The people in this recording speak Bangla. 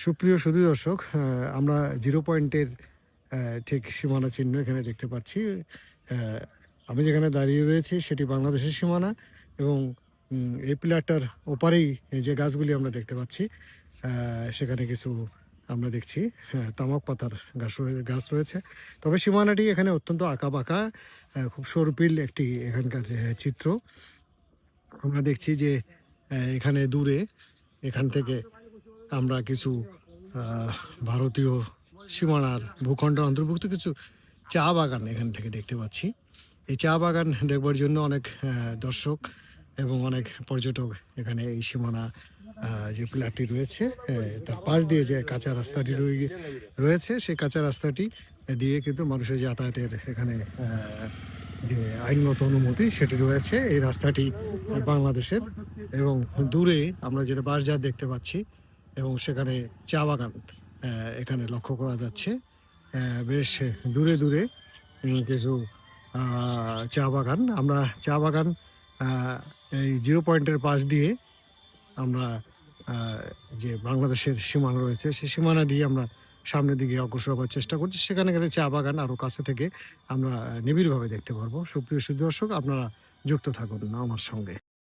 সুপ্রিয় সুধী দর্শক, আমরা জিরো পয়েন্টের ঠিক সীমানা চিহ্ন এখানে দেখতে পাচ্ছি। আমি যেখানে দাঁড়িয়ে রয়েছি সেটি বাংলাদেশের সীমানা এবং এই পিলারটার ওপারেই এই যে গাছগুলি আমরা দেখতে পাচ্ছি, সেখানে কিছু আমরা দেখছি তামাক পাতার গাছ রয়েছে। তবে সীমানাটি এখানে অত্যন্ত আঁকা বাঁকা, খুব সরপিল একটি এখানকার চিত্র। আমরা দেখছি যে এখানে দূরে এখান থেকে আমরা কিছু ভারতীয় সীমানার ভূখণ্ডের অন্তর্ভুক্ত কিছু চা বাগান এখান থেকে দেখতে পাচ্ছি। এই চা বাগান দেখবার জন্য অনেক দর্শক এবং অনেক পর্যটক এখানে এই সীমানা যে পিলারটি রয়েছে তার পাশ দিয়ে যে কাঁচা রাস্তাটি রয়েছে সেই কাঁচা রাস্তাটি দিয়ে কিন্তু মানুষের যাতায়াতের এখানে যে আইনগত অনুমতি সেটি রয়েছে। এই রাস্তাটি বাংলাদেশের এবং দূরে আমরা যেটা বাঁশঝাড় দেখতে পাচ্ছি এবং সেখানে চা বাগান এখানে লক্ষ্য করা যাচ্ছে। বেশ দূরে দূরে কিছু চা বাগান, আমরা চা বাগান এই জিরো পয়েন্টের পাশ দিয়ে আমরা যে বাংলাদেশের সীমানা রয়েছে সেই সীমানা দিয়ে আমরা সামনের দিকে অগ্রসর হওয়ার চেষ্টা করছি। সেখানে গেলে চা বাগান আরও কাছে থেকে আমরা নিবিড়ভাবে দেখতে পারবো। সুপ্রিয় সুদর্শক, আপনারা যুক্ত থাকুন আমার সঙ্গে।